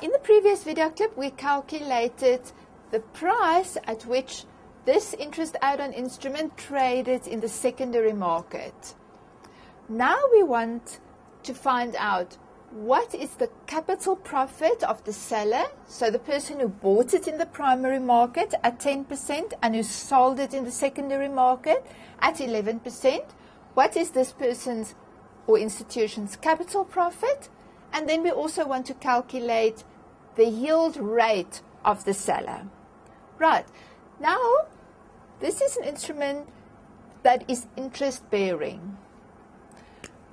In the previous video clip, we calculated the price at which this interest add-on instrument traded in the secondary market. Now we want to find out what is the capital profit of the seller, so the person who bought it in the primary market at 10% and who sold it in the secondary market at 11%. What is this person's or institution's capital profit? And then we also want to calculate the yield rate of the seller. Right, now this is an instrument that is interest bearing.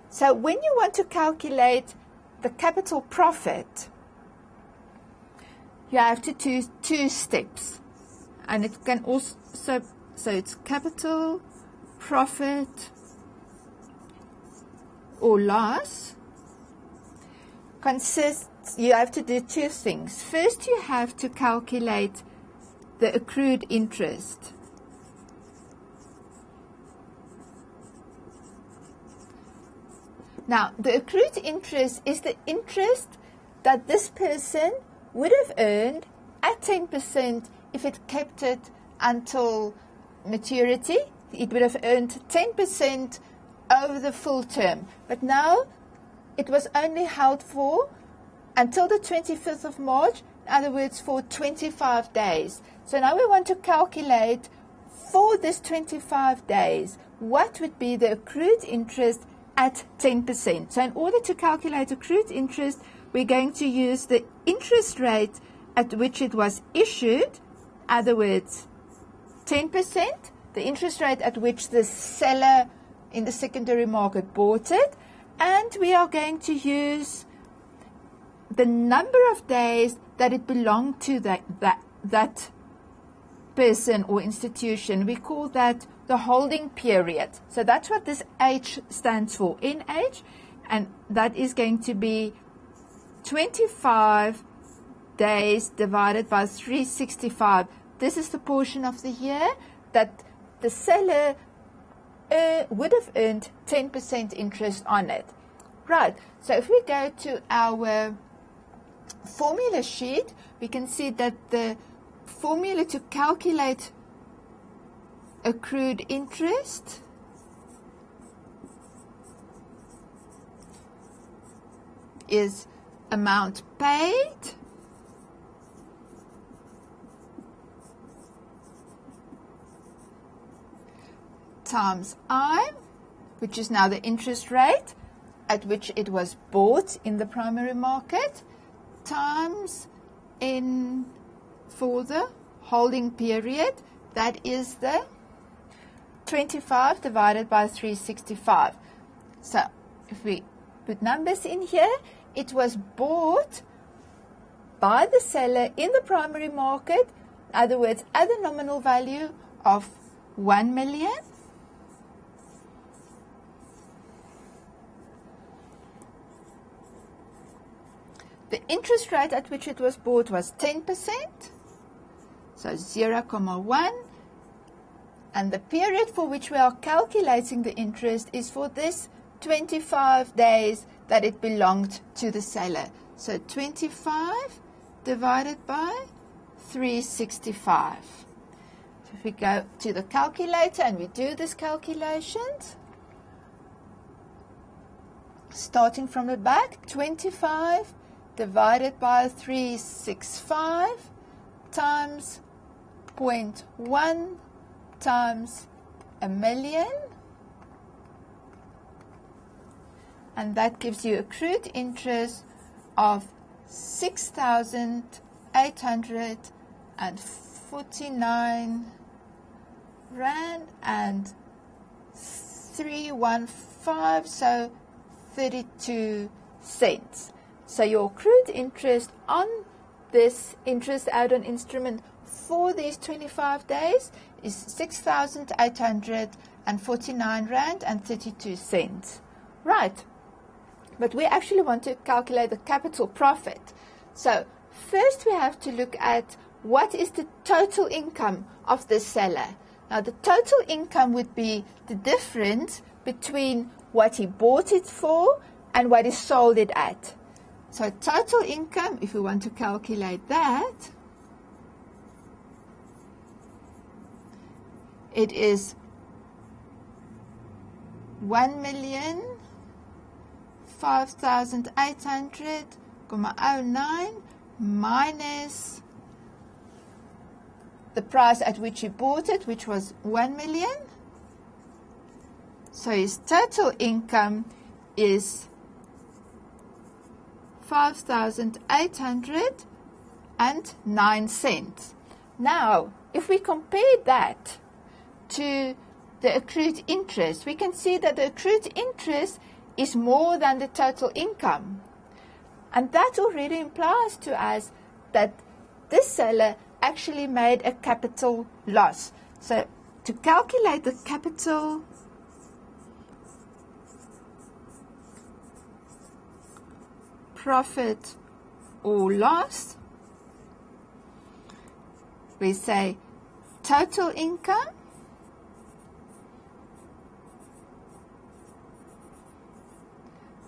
So when you want to calculate the capital profit, you have to do two steps. And it can also, so it's capital profit or loss consists, you have to do two things. First, you have to calculate the accrued interest. Now, the accrued interest is the interest that this person would have earned at 10% if it kept it until maturity. It would have earned 10% over the full term. But now it was only held for until the 25th of March, in other words, for 25 days. So now we want to calculate for this 25 days, what would be the accrued interest at 10%. So in order to calculate accrued interest, we're going to use the interest rate at which it was issued, in other words, 10%, the interest rate at which the seller in the secondary market bought it, and we are going to use the number of days that it belonged to that person or institution. We call that the holding period. So that's what this H stands for, NH, and that is going to be 25 days divided by 365. This is the portion of the year that the seller would have earned 10% interest on it. Right, so if we go to our formula sheet, we can see that the formula to calculate accrued interest is amount paid times I, which is now the interest rate at which it was bought in the primary market, times N for the holding period, that is the 25 divided by 365. So if we put numbers in here, it was bought by the seller in the primary market, in other words, at the nominal value of 1 million. The interest rate at which it was bought was 10%, so 0,1. And the period for which we are calculating the interest is for this 25 days that it belonged to the seller. So 25 divided by 365. So if we go to the calculator and we do this calculations, starting from the back, 25 divided by 365 times 0.1 times a million, and that gives you accrued interest of 6,849 rand and 315, so 32 cents. So your accrued interest on this interest add-on instrument for these 25 days is 6,849 rand and 32 cents. Right, but we actually want to calculate the capital profit. So first we have to look at what is the total income of the seller. Now the total income would be the difference between what he bought it for and what he sold it at. So total income, if we want to calculate that, it is 1,05,800,09 minus the price at which he bought it, which was 1 million. So his total income is 5,809 cents. Now, if we compare that to the accrued interest, we can see that the accrued interest is more than the total income. And that already implies to us that this seller actually made a capital loss. So to calculate the capital profit or loss, we say total income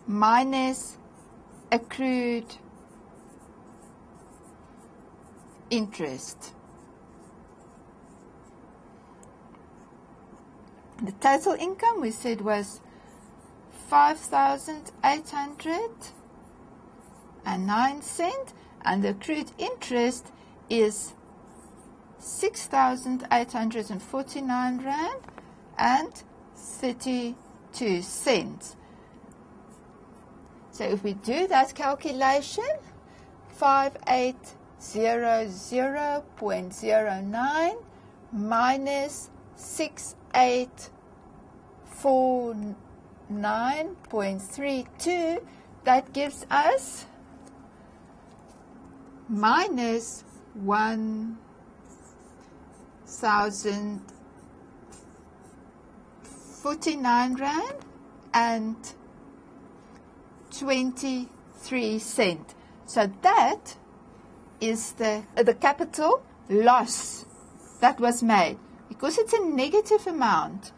minus accrued interest. The total income we said was 5,809 cents, and the accrued interest is 6,849 rand and 32 cents. So if we do that calculation, 5800.09 minus 6849.32, that gives us minus 1,049 rand and 23 cents. So that is the capital loss that was made. Because it's a negative amount,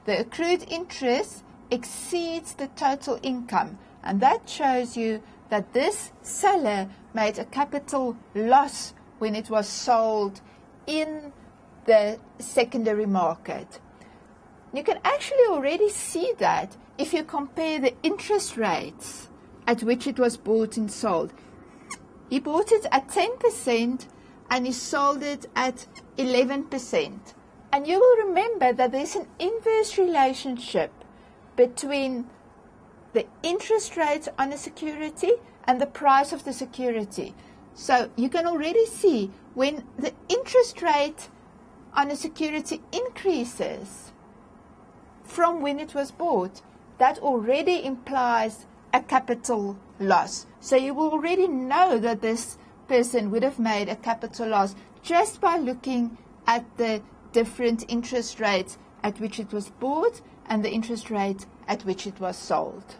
the accrued interest exceeds the total income. And that shows you that this seller made a capital loss when it was sold in the secondary market. You can actually already see that if you compare the interest rates at which it was bought and sold. He bought it at 10% and he sold it at 11%. And you will remember that there's an inverse relationship between the interest rate on a security and the price of the security. So you can already see when the interest rate on a security increases from when it was bought, that already implies a capital loss. So you will already know that this person would have made a capital loss just by looking at the different interest rates at which it was bought and the interest rate at which it was sold.